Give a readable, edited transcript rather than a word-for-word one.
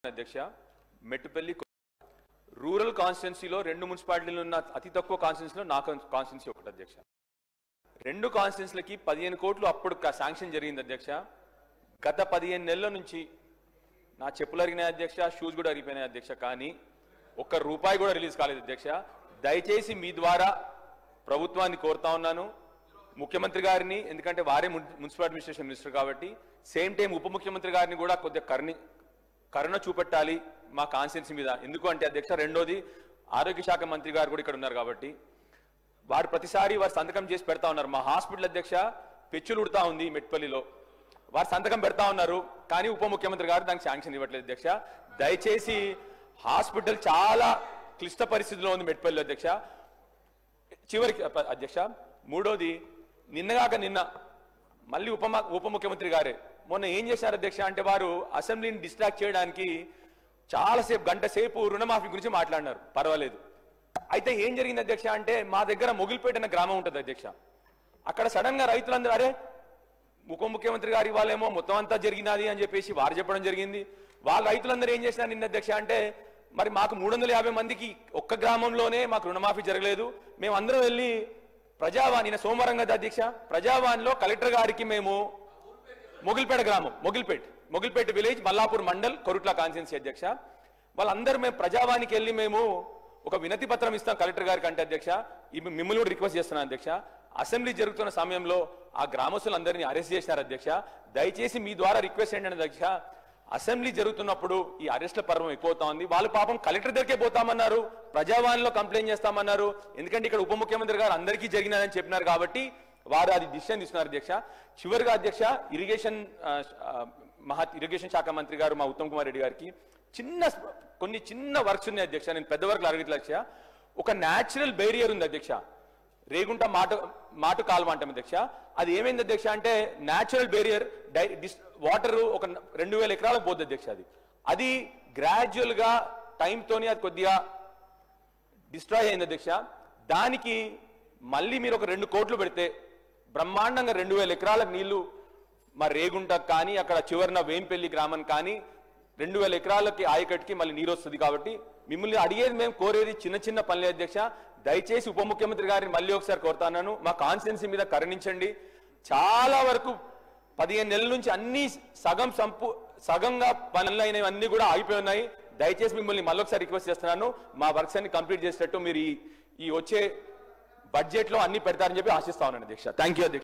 అధ్యక్ష మెట్టుపల్లి రూరల్ కాన్స్టిట్యున్సీలో రెండు మున్సిపాలిటీలు ఉన్న అతి తక్కువ కాన్స్టిట్యున్సీలో నా కాన్స్టిట్యున్సీ ఒకటి అధ్యక్ష. రెండు కాన్స్టిట్యున్సీలకి 15 కోట్లు అప్పుడు శాంక్షన్ జరిగింది అధ్యక్ష. గత 15 నెలల నుంచి నా చెప్పులు అరిగినాయి అధ్యక్ష, షూస్ కూడా అరిగిపోయినాయి అధ్యక్ష. కానీ ఒక్క రూపాయి కూడా రిలీజ్ కాలేదు అధ్యక్ష. దయచేసి మీ ద్వారా ప్రభుత్వాన్ని కోరుతా ఉన్నాను, ముఖ్యమంత్రి గారిని, ఎందుకంటే వారే మున్సిపల్ అడ్మినిస్ట్రేషన్ మినిస్టర్ కాబట్టి, సేమ్ టైం ఉప ముఖ్యమంత్రి గారిని కూడా కొద్దిగా కరుణ చూపెట్టాలి మా కాన్స్టిట్యున్సీ మీద. ఎందుకు అంటే అధ్యక్ష, రెండోది ఆరోగ్య శాఖ మంత్రి గారు కూడా ఇక్కడ ఉన్నారు కాబట్టి వారు ప్రతిసారి వారు సంతకం చేసి పెడతా ఉన్నారు. మా హాస్పిటల్ అధ్యక్ష పెచ్చులు ఉడతా ఉంది మెట్పల్లిలో, వారు సంతకం పెడతా ఉన్నారు కానీ ఉప ముఖ్యమంత్రి గారు దానికి శాంక్షన్ ఇవ్వట్లేదు అధ్యక్ష. దయచేసి హాస్పిటల్ చాలా క్లిష్ట పరిస్థితిలో ఉంది మెట్పల్లి అధ్యక్ష. చివరికి అధ్యక్ష, మూడోది నిన్న మళ్ళీ ఉప ముఖ్యమంత్రి గారే మొన్న ఏం చేశారు అధ్యక్ష అంటే, వారు అసెంబ్లీని డిస్ట్రాక్ట్ చేయడానికి చాలాసేపు గంట సేపు రుణమాఫీ గురించి మాట్లాడినారు. పర్వాలేదు. అయితే ఏం జరిగింది అధ్యక్ష అంటే, మా దగ్గర మొగిలిపేట అనే గ్రామం ఉంటుంది అధ్యక్ష. అక్కడ సడన్ గా రైతులందరూ అరే ఉప ముఖ్యమంత్రి గారి వాళ్ళేమో మొత్తం అంతా జరిగినది అని చెప్పేసి వారు చెప్పడం జరిగింది. వాళ్ళ రైతులందరూ ఏం చేసినారు నిన్న అధ్యక్ష అంటే, మరి మాకు 350 మందికి ఒక్క గ్రామంలోనే మాకు రుణమాఫీ జరగలేదు, మేము అందరం వెళ్ళి ప్రజావాణి సోమవారం కదా అధ్యక్ష, ప్రజావాణిలో కలెక్టర్ గారికి మేము మొగిలిపేట గ్రామం మొగిలిపేట విలేజ్ మల్లాపూర్ మండల్ కొరుట్ల కాన్స్టిట్యున్సీ అధ్యక్ష, వాళ్ళందరూ మేము ప్రజావాణికి వెళ్ళి మేము ఒక వినతి పత్రం ఇస్తాం కలెక్టర్ గారికి అంటే అధ్యక్ష, మిమ్మల్ని కూడా రిక్వెస్ట్ చేస్తున్నాను అధ్యక్ష, అసెంబ్లీ జరుగుతున్న సమయంలో ఆ గ్రామస్తులందరినీ అరెస్ట్ చేశారు అధ్యక్ష. దయచేసి మీ ద్వారా రిక్వెస్ట్ ఏంటంటే అధ్యక్ష, అసెంబ్లీ జరుగుతున్నప్పుడు ఈ అరెస్ట్ల పర్వం ఎక్కువవుతా ఉంది. వాళ్ళు పాపం కలెక్టర్ దగ్గరికే పోతామన్నారు, ప్రజావాణిలో కంప్లైంట్ చేస్తామన్నారు. ఎందుకంటే ఇక్కడ ఉప ముఖ్యమంత్రి గారు అందరికీ జరిగినదని చెప్పినారు కాబట్టి వారు అది డిసిషన్ తీసుకున్నారు అధ్యక్ష. చివరిగా అధ్యక్ష, ఇరిగేషన్ శాఖ మంత్రి గారు మా ఉత్తమ్ కుమార్ రెడ్డి గారికి కొన్ని చిన్న వర్క్స్ ఉన్నాయి అధ్యక్ష. నేను పెద్ద వర్క్లు అడగట్లే. ఒక న్యాచురల్ బేరియర్ ఉంది అధ్యక్ష, రేగుంట మాటు కాలువ అంటాం అధ్యక్ష. అది ఏమైంది అధ్యక్ష అంటే, న్యాచురల్ బేరియర్ వాటర్ ఒక 2000 ఎకరాలకు పోద్ది అధ్యక్ష. అది గ్రాడ్యువల్ గా టైంతోని అది కొద్దిగా డిస్ట్రాయ్ అయింది అధ్యక్ష. దానికి మళ్ళీ మీరు ఒక 2 కోట్లు పెడితే బ్రహ్మాండంగా 2000 ఎకరాలకు నీళ్లు మా రేగుంటకు కానీ అక్కడ చివరిన వేంపల్లి గ్రామం కానీ 2000 ఎకరాలకి ఆయకట్టుకి మళ్ళీ నీరు వస్తుంది. కాబట్టి మిమ్మల్ని అడిగేది, మేము కోరేది చిన్న పనులే అధ్యక్ష. దయచేసి ఉప ముఖ్యమంత్రి గారిని మళ్ళీ ఒకసారి కోరుతాను, మా కాన్స్టిట్యున్సీ మీద కరుణించండి. చాలా వరకు 15 నెలల నుంచి అన్ని సగంగా పనులు అయినవి అన్ని కూడా ఆగిపోయి ఉన్నాయి. దయచేసి మిమ్మల్ని మళ్ళొకసారి రిక్వెస్ట్ చేస్తున్నాను, మా వర్క్స్ అన్ని కంప్లీట్ చేసేటట్టు మీరు ఈ వచ్చే బడ్జెట్ లో అన్ని పెడతారని చెప్పి ఆశిస్తా ఉన్నాను అధ్యక్ష. థ్యాంక్ యూ అధ్యక్ష.